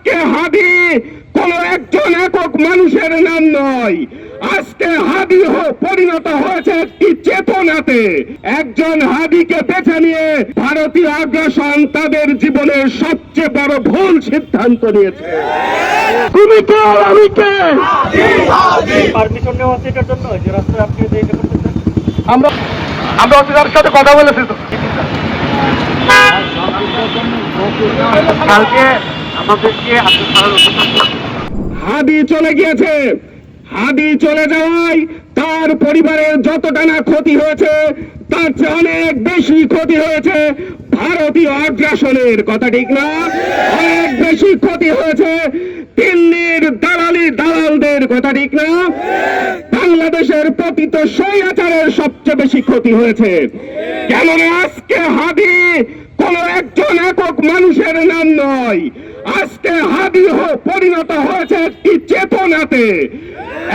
আজকে হাদি কোন একজন একক মানুষের নাম নয়। আজকে হাদি পরিণত হয়েছে একটি চেতনাতে। একজন হাদিকে বেছে নিয়ে ভারতীয় আগ্রাসন তাদের জীবনের সবচেয়ে বড় ভুল সিদ্ধান্ত নিয়েছে। তুমি কে আর আমি কে? পারমিশন নেওয়া আছে এটার জন্য যে রাস্তায় আপনি যে এটা করতেছেন? আমরা অফিসারের সাথে কথা বলেছি তো কালকে আমাদেরকে হাদি চলে গিয়েছে। হাদি চলে যাওয়ায় তার পরিবারের যতটা না ক্ষতি হয়েছে তার চেয়ে অনেক বেশি ক্ষতি হয়েছে ভারতীয় আগ্রাসনের। কথা ঠিক না? অনেক বেশি ক্ষতি হয়েছে দিল্লির দালালদের। কথা ঠিক না? বাংলাদেশের প্রকৃত স্বৈরাচারের সবচেয়ে বেশি ক্ষতি হয়েছে। কেননা আজকে হাদি কোন একজন একক মানুষের নাম নয়। আজকে হাদি পরিণত হয়েছে একটি চেতনাতে।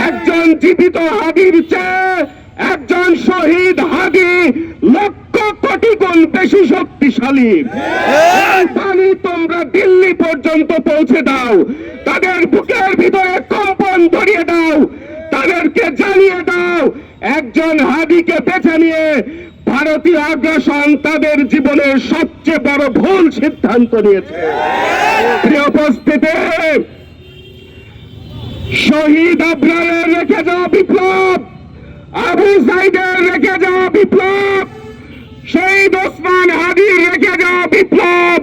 একজন জীবিত হাদির চেয়ে একজন শহীদ হাদি লক্ষ কোটি গুণ বেশি শক্তিশালী। পানি তোমরা দিল্লি পর্যন্ত পৌঁছে দাও, তাদের বুকের ভিতরে কম্পন ধরিয়ে দাও, তাদেরকে জানিয়ে দাও একজন হাদিকে বেছে নিয়ে ভারতীয় আগ্রাসন তাদের জীবনের সবচেয়ে বড় ভুল সিদ্ধান্ত নিয়েছে। প্রিয় উপস্থিতি, শহীদ আবরারের রেখে যাওয়া বিপ্লব, আবু সাইদের রেখে যাওয়া বিপ্লব, শহীদ ওসমান হাদির রেখে যাওয়া বিপ্লব,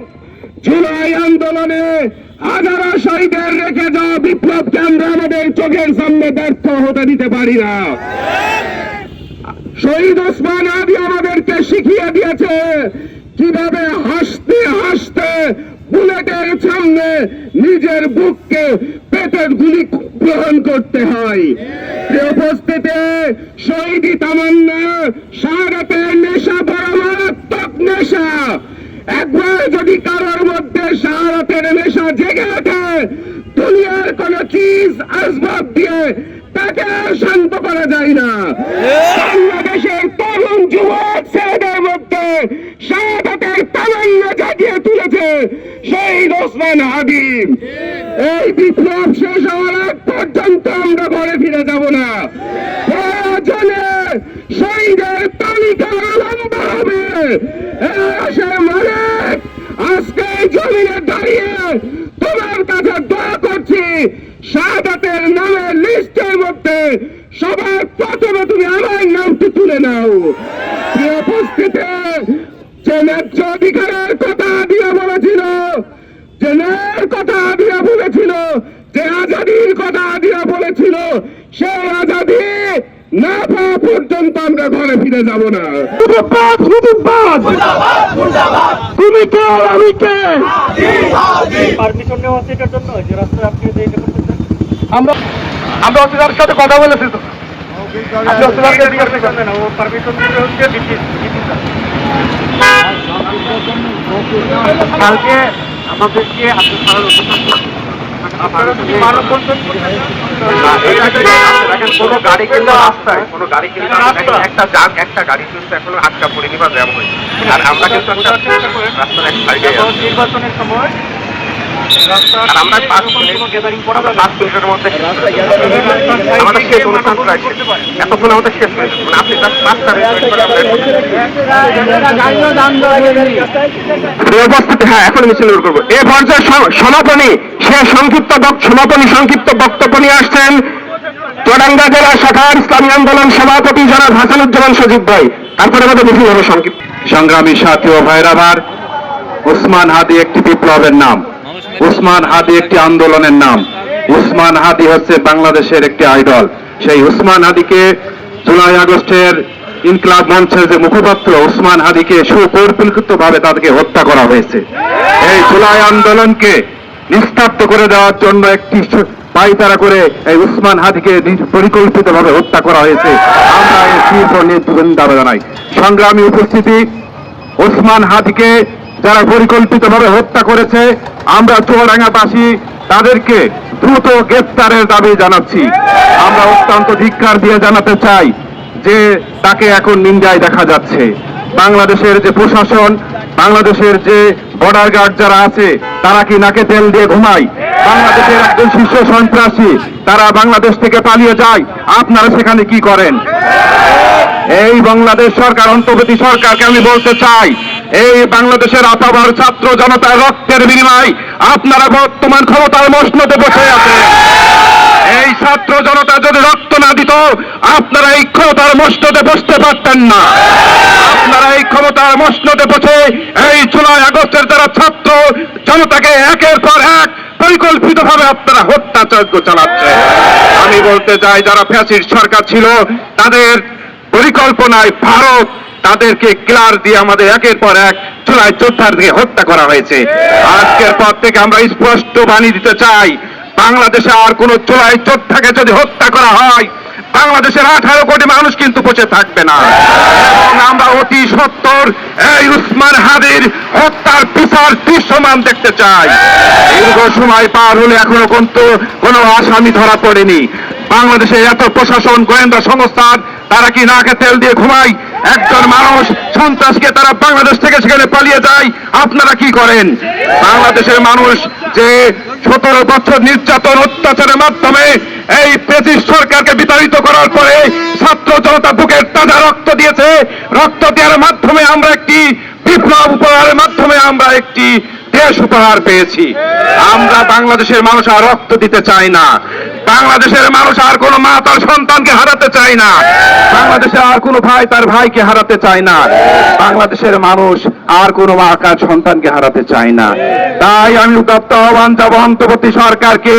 জুলাই আন্দোলনে হাজারো শহীদের রেখে যাওয়া বিপ্লবকে আমরা আমাদের চোখের সামনে ব্যর্থ হতে দিতে পারি না। শহীদ ওসমান হাদি আমাদেরকে শিখিয়ে দিয়েছে কিভাবে হাসতে হাসতে বুলেটের সামনে নিজের বুককে পেটের গুলি গ্রহণ করতে হয়। উপস্থিতি, শহীদি তামান্না শাহাদাতের নেশা বড় মারাত্মক নেশা। একবার যদি কারোর মধ্যে শাহাদাতের নেশা জেগে ওঠে, দুনিয়ার কোন চিজ আসবাব দিয়ে তাকে শান্ত করা যায় না। বাংলাদেশের তরুণ যুবক ছেলেদের মধ্যে শাহাদাতের তামান্না জাগিয়ে তুলেছে শহীদ ওসমান হাদি। এই বিপ্লব শেষ হওয়ার আগ পর্যন্ত আমরা ঘরে ফিরে যাব না। প্রয়োজনে শহীদের তালিকা লম্বা হবে। মালিক, আজকে এই জমিনে দাঁড়িয়ে তোমার কাছে দোয়া করছি, শাহাদাতের নামের লিস্টের মধ্যে সবার প্রথমে তুমি আমার নামটি তুলে নাও। প্রিয় উপস্থিতি, যে ন্যায্য অধিকারের কথা দিয়ে বলেছিল, যে ন্যায়ের কথা দিয়ে বলেছিল, যে আজাদির কথা দিয়ে বলেছিল, সেই আজাদি না পাওয়া পর্যন্ত আমরা ঘরে ফিরে যাব না। তুমি কে আর আমি কে? পারমিশন নেওয়া আছে এটার জন্য যে রাস্তায় আপনি যে এটা করতেছেন? আমরা অফিসারের সাথে কথা বলেছি তো পারমিশন দিতে হচ্ছে কালকে আমাদেরকে কোনো গাড়ি কিন্তু রাস্তায় একটা গাড়ি কিন্তু এখনো আটকা পড়েনি বা জ্যাম হয়নি। আর আমরা কিন্তু রাস্তার এক সাইডে নির্বাচনের সময় আমরা 5 মিনিটের মধ্যে আমাদের শেষ অনুষ্ঠান প্রায় শেষ। এতক্ষণ আমাদের শেষ হয়েছে, মানে আপনি তার 5টা উপস্থিতি। হ্যাঁ, এখন মিছিল করবো। এ পর্যায়ে সংক্ষিপ্ত বক্তব্য নিয়ে আসছেন চুয়াডাঙ্গা জেলা শাখার ইসলামী আন্দোলন সভাপতি জনাব হাসানুজ্জামান সজীব ভাই। তারপরে আমাদের মিছিল হবে সংক্ষিপ্ত। সংগ্রামী সাথী ও ভাইরা আমার, ওসমান হাদি একটি বিপ্লবের নাম, ওসমান হাদি একটি আন্দোলনের নাম। ওসমান হাদি হচ্ছে বাংলাদেশের একটি আইডল। সেই ওসমান হাদিকে জুলাই আগস্টের ইনকিলাব মঞ্চের যে মুখপাত্র, ওসমান হাদিকে সুপরিকল্পিতভাবে তাদেরকে হত্যা করা হয়েছে। এই জুলাই আন্দোলনকে নিস্তার্থ করে দেওয়ার জন্য একটি পায়তারা করে এই ওসমান হাদিকে পরিকল্পিতভাবে হত্যা করা হয়েছে। আমরা এর তীব্র নিন্দা জানাই। সংগ্রামী উপস্থিতি, ওসমান হাদিকে যারা পরিকল্পিতভাবে হত্যা করেছে, আমরা চুয়াডাঙ্গাবাসী তাদেরকে দ্রুত গ্রেফতারের দাবি জানাচ্ছি। আমরা অত্যন্ত ধিক্কার দিয়ে জানাতে চাই যে তাকে এখন নিন্দায় দেখা যাচ্ছে। বাংলাদেশের যে প্রশাসন, বাংলাদেশের যে বর্ডার গার্ড যারা আছে তারা কি নাকে তেল দিয়ে ঘুমায়? বাংলাদেশের একজন শীর্ষ সন্ত্রাসী তারা বাংলাদেশ থেকে পালিয়ে যায়, আপনারা সেখানে কি করেন? এই বাংলাদেশ সরকার, অন্তর্বর্তী সরকারকে আমি বলতে চাই, এই বাংলাদেশের আপামর ছাত্র জনতার রক্তের বিনিময়ে আপনারা বর্তমান ক্ষমতার মসনদে বসে আছেন। এই ছাত্র জনতা যদি রক্ত না দিত আপনারা এই ক্ষমতার মসনদে বসতে পারতেন না। আপনারা এই ক্ষমতার মসনদে বসে এই জুলাই আগস্টের যারা ছাত্র জনতাকে একের পর এক পরিকল্পিতভাবে আপনারা হত্যাযজ্ঞ চালাচ্ছেন। আমি বলতে চাই, যারা ফ্যাসিস্ট সরকার ছিল তাদের পরিকল্পনায় ভারত তাদেরকে ক্লার দিয়ে আমাদের একের পর এক জুলাই যোদ্ধাদেরকে হত্যা করা হয়েছে। আজকের পর থেকে আমরা স্পষ্ট বাণী দিতে চাই, বাংলাদেশে আর কোন জুলাই যোদ্ধাকে যদি হত্যা করা হয় বাংলাদেশের 18 কোটি মানুষ কিন্তু বসে থাকবে না। এবং আমরা অতি সত্বর এই উসমান হাদির হত্যার বিচার দৃশ্যমান দেখতে চাই। দীর্ঘ সময় পার হলে এখনো কিন্তু কোনো আসামি ধরা পড়েনি। বাংলাদেশে এত প্রশাসন, গোয়েন্দা সংস্থার তারা কি নাকে তেল দিয়ে ঘুমায়? একজন মানুষ সন্ত্রাসকে তারা বাংলাদেশ থেকে সেখানে পালিয়ে যায়, আপনারা কি করেন? বাংলাদেশের মানুষ যে 17 বছর নির্যাতন অত্যাচারের মাধ্যমে এই ফ্যাসিস্ট সরকারকে বিতাড়িত করার পরে ছাত্র জনতা বুকের তাজা রক্ত দিয়েছে। রক্ত দেওয়ার মাধ্যমে আমরা একটি বিপ্লব উপহারের মাধ্যমে আমরা একটি দেশ উপহার পেয়েছি। আমরা বাংলাদেশের মানুষ আর রক্ত দিতে চাই না। বাংলাদেশের মানুষ আর কোনো মা তার সন্তানকে হারাতে চায় না। বাংলাদেশে আর কোনো ভাই তার ভাইকে হারাতে চায় না। বাংলাদেশের মানুষ আর কোনো মা তার সন্তানকে হারাতে চায় না। তাই আমি উদাত্ত আহ্বান যাব অন্তর্বর্তী সরকারকে,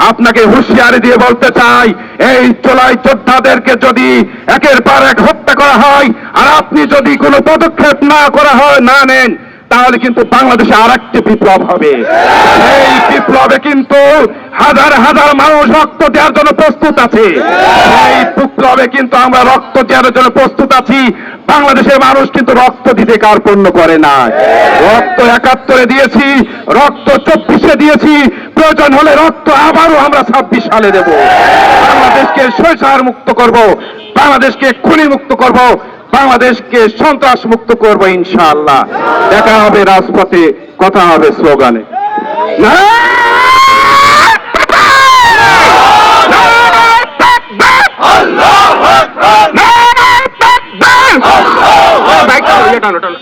আপনাকে হুঁশিয়ারি দিয়ে বলতে চাই, এই জুলাই যোদ্ধাদেরকে যদি একের পর এক হত্যা করা হয় আর আপনি যদি কোনো পদক্ষেপ না নেন তাহলে কিন্তু বাংলাদেশে আর একটি বিপ্লব হবে। এই বিপ্লবে কিন্তু হাজার হাজার মানুষ রক্ত দেওয়ার জন্য প্রস্তুত আছে। এই বিপ্লবে কিন্তু আমরা রক্ত দেওয়ার জন্য প্রস্তুত আছি। বাংলাদেশের মানুষ কিন্তু রক্ত দিতে কার্পণ্য করে না। রক্ত 71-এ দিয়েছি, রক্ত 24-এ দিয়েছি, প্রয়োজন হলে রক্ত আবারও আমরা 26 সালে দেব। বাংলাদেশকে স্বৈরাচার মুক্ত করব, বাংলাদেশকে খুনি মুক্ত করব, বাংলাদেশকে সন্ত্রাস মুক্ত করবো ইনশাআল্লাহ। দেখা হবে রাজপথে, কথা হবে স্লোগানে। টানো টানো